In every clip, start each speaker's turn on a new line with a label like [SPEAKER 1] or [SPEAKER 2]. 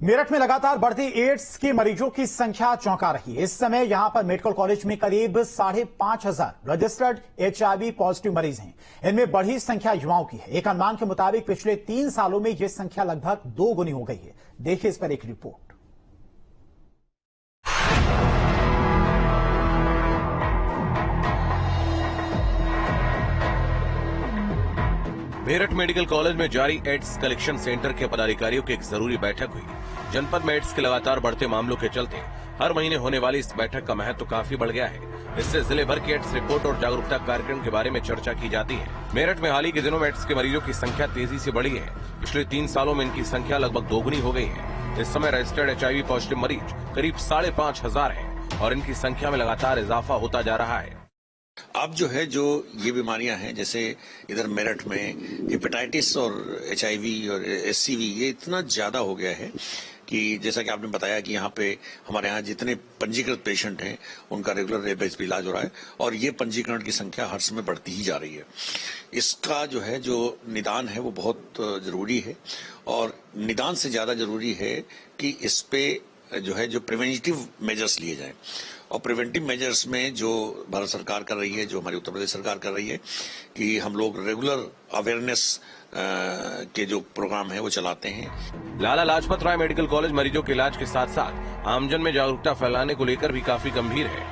[SPEAKER 1] मेरठ में लगातार बढ़ती एड्स के मरीजों की संख्या चौंका रही है। इस समय यहां पर मेडिकल कॉलेज में करीब 5,500 रजिस्टर्ड एचआईवी पॉजिटिव मरीज हैं। इनमें बढ़ी संख्या युवाओं की है। एक अनुमान के मुताबिक पिछले 3 सालों में यह संख्या लगभग 2 गुनी हो गई है। देखिए इस पर एक रिपोर्ट।
[SPEAKER 2] मेरठ मेडिकल कॉलेज में जारी एड्स कलेक्शन सेंटर के पदाधिकारियों की एक जरूरी बैठक हुई। जनपद में एड्स के लगातार बढ़ते मामलों के चलते हर महीने होने वाली इस बैठक का महत्व काफी बढ़ गया है। इससे जिले भर की एड्स रिपोर्ट और जागरूकता कार्यक्रम के बारे में चर्चा की जाती है। मेरठ में हाल ही के दिनों में एड्स के मरीजों की संख्या तेजी से बढ़ी है। पिछले 3 सालों में इनकी संख्या लगभग 2 गुनी हो गई है। इस समय रजिस्टर्ड एचआईवी पॉजिटिव मरीज करीब 5,500 हैं और इनकी संख्या में लगातार इजाफा होता जा रहा है।
[SPEAKER 3] अब जो है जो ये बीमारियां हैं, जैसे इधर मेरठ में हेपेटाइटिस और एचआईवी और एससीवी ये इतना ज्यादा हो गया है कि जैसा कि आपने बताया कि यहाँ पे हमारे यहाँ जितने पंजीकृत पेशेंट हैं उनका रेगुलर बेस पे इलाज हो रहा है और ये पंजीकरण की संख्या हर समय बढ़ती ही जा रही है। इसका जो है जो निदान है वो बहुत जरूरी है और निदान से ज्यादा जरूरी है कि इस पे जो है जो प्रिवेंटिव मेजर्स लिए जाएं। और प्रिवेंटिव मेजर्स में जो भारत सरकार कर रही है, जो हमारी उत्तर प्रदेश सरकार कर रही है कि हम लोग रेगुलर अवेयरनेस के जो प्रोग्राम है वो चलाते हैं।
[SPEAKER 2] लाला लाजपत राय मेडिकल कॉलेज मरीजों के इलाज के साथ साथ आमजन में जागरूकता फैलाने को लेकर भी काफी गंभीर है।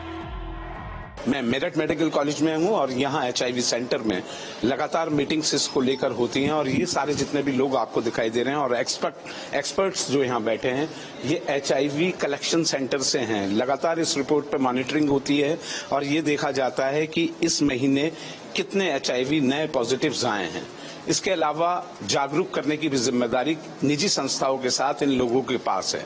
[SPEAKER 4] मैं मेरठ मेडिकल कॉलेज में हूं और यहाँ एचआईवी सेंटर में लगातार मीटिंग्स इसको लेकर होती हैं और ये सारे जितने भी लोग आपको दिखाई दे रहे हैं और एक्सपर्ट्स जो यहाँ बैठे हैं ये एचआईवी कलेक्शन सेंटर से हैं। लगातार इस रिपोर्ट पे मॉनिटरिंग होती है और ये देखा जाता है कि इस महीने कितने एचआईवी नए पॉजिटिव्स आए हैं। इसके अलावा जागरूक करने की भी जिम्मेदारी निजी संस्थाओं के साथ इन लोगों के पास है।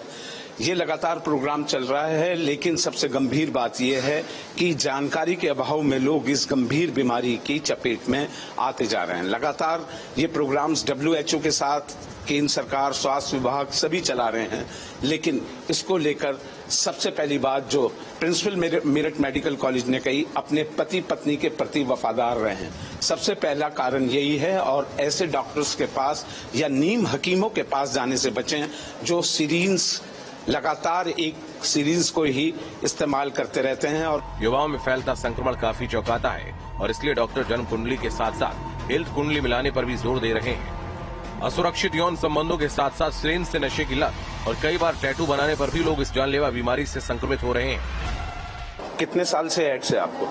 [SPEAKER 4] ये लगातार प्रोग्राम चल रहा है, लेकिन सबसे गंभीर बात यह है कि जानकारी के अभाव में लोग इस गंभीर बीमारी की चपेट में आते जा रहे हैं। लगातार ये प्रोग्राम्स WHO के साथ केंद्र सरकार, स्वास्थ्य विभाग सभी चला रहे हैं, लेकिन इसको लेकर सबसे पहली बात जो प्रिंसिपल मेरठ मेडिकल कॉलेज ने कही, अपने पति पत्नी के प्रति वफादार रहें। सबसे पहला कारण यही है और ऐसे डॉक्टर्स के पास या नीम हकीमों के पास जाने से बचें जो सीरीज लगातार एक सीरीज को ही इस्तेमाल करते रहते हैं। और
[SPEAKER 2] युवाओं में फैलता संक्रमण काफी चौंकाता है और इसलिए डॉक्टर जन्म कुंडली के साथ साथ हेल्थ कुंडली मिलाने पर भी जोर दे रहे हैं। असुरक्षित यौन संबंधों के साथ साथ सिरिंज से नशे की लत और कई बार टैटू बनाने पर भी लोग इस जानलेवा बीमारी से संक्रमित हो रहे हैं।
[SPEAKER 4] कितने साल से एड्स है आपको?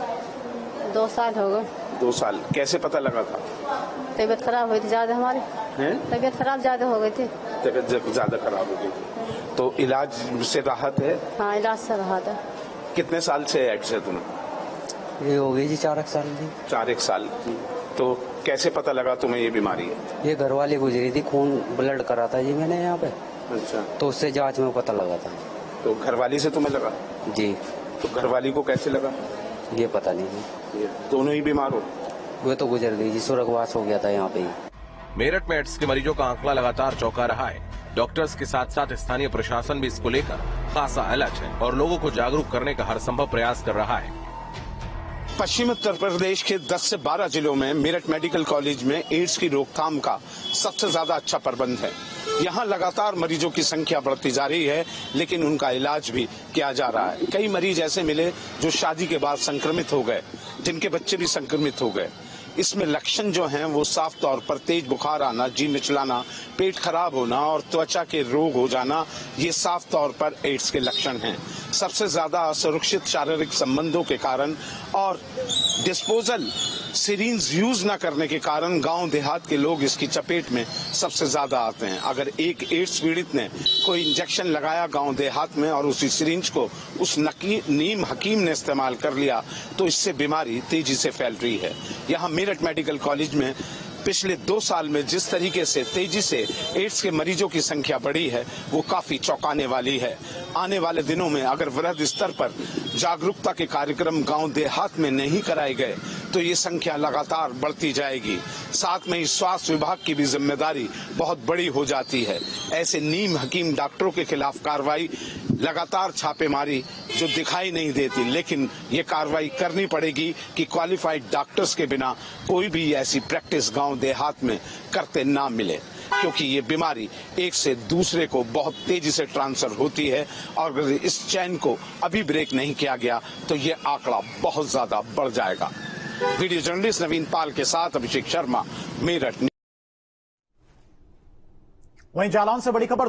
[SPEAKER 5] 2 साल हो गए।
[SPEAKER 4] 2 साल। कैसे पता लगा था?
[SPEAKER 5] तबीयत खराब हुई थी ज्यादा हमारी। तबीयत खराब ज्यादा हो गई थी।
[SPEAKER 4] तबीयत ज्यादा खराब हो गई थी तो इलाज से राहत है?
[SPEAKER 5] हाँ, इलाज से राहत है।
[SPEAKER 4] कितने साल से एड्स है तुम्हें?
[SPEAKER 6] ये हो गई जी 4 साल की।
[SPEAKER 4] 4 साल। तो कैसे पता लगा तुम्हें ये बीमारी है?
[SPEAKER 6] ये घर वाली गुजरी थी, खून ब्लड करा था जी मैंने यहाँ पे।
[SPEAKER 4] अच्छा।
[SPEAKER 6] तो उससे जांच में पता लगा था।
[SPEAKER 4] तो घरवाली से तुम्हें लगा?
[SPEAKER 6] जी।
[SPEAKER 4] तो घरवाली को कैसे लगा?
[SPEAKER 6] ये पता नहीं।
[SPEAKER 4] ये दोनों ही बीमार हो?
[SPEAKER 6] वो तो गुजर गई जी, स्वर्गवास हो गया था यहाँ पे।
[SPEAKER 2] मेरठ में एड्स के मरीजों का आंकड़ा लगातार चौंका रहा है। डॉक्टर्स के साथ साथ स्थानीय प्रशासन भी इसको लेकर खासा अलर्ट है और लोगों को जागरूक करने का हर संभव प्रयास कर रहा है।
[SPEAKER 4] पश्चिमी उत्तर प्रदेश के 10 से 12 जिलों में मेरठ मेडिकल कॉलेज में एड्स की रोकथाम का सबसे ज्यादा अच्छा प्रबंध है। यहाँ लगातार मरीजों की संख्या बढ़ती जा रही है, लेकिन उनका इलाज भी किया जा रहा है। कई मरीज ऐसे मिले जो शादी के बाद संक्रमित हो गए, जिनके बच्चे भी संक्रमित हो गए। इसमें लक्षण जो हैं वो साफ तौर पर तेज बुखार आना, जी मिचलाना, पेट खराब होना और त्वचा के रोग हो जाना, ये साफ तौर पर एड्स के लक्षण हैं। सबसे ज्यादा असुरक्षित शारीरिक संबंधों के कारण और डिस्पोजल सिरिंज यूज न करने के कारण गांव देहात के लोग इसकी चपेट में सबसे ज्यादा आते हैं। अगर एक एड्स पीड़ित ने कोई इंजेक्शन लगाया गांव देहात में और उसी सिरिंज को उस नीम हकीम ने इस्तेमाल कर लिया तो इससे बीमारी तेजी से फैल रही है। यहाँ मेरठ मेडिकल कॉलेज में पिछले 2 साल में जिस तरीके से तेजी से एड्स के मरीजों की संख्या बढ़ी है वो काफी चौंकाने वाली है। आने वाले दिनों में अगर वृहद स्तर पर जागरूकता के कार्यक्रम गांव देहात में नहीं कराए गए तो ये संख्या लगातार बढ़ती जाएगी। साथ में ही स्वास्थ्य विभाग की भी जिम्मेदारी बहुत बड़ी हो जाती है। ऐसे नीम हकीम डॉक्टरों के खिलाफ कार्रवाई, लगातार छापेमारी जो दिखाई नहीं देती, लेकिन ये कार्रवाई करनी पड़ेगी कि क्वालिफाइड डॉक्टर्स के बिना कोई भी ऐसी प्रैक्टिस गांव देहात में करते ना मिले। क्योंकि ये बीमारी एक से दूसरे को बहुत तेजी से ट्रांसफर होती है और अगर इस चैन को अभी ब्रेक नहीं किया गया तो ये आंकड़ा बहुत ज्यादा बढ़ जाएगा। वीडियो जर्नलिस्ट नवीन पाल के साथ अभिषेक शर्मा, मेरठ।
[SPEAKER 1] वहीं जालौन से बड़ी खबर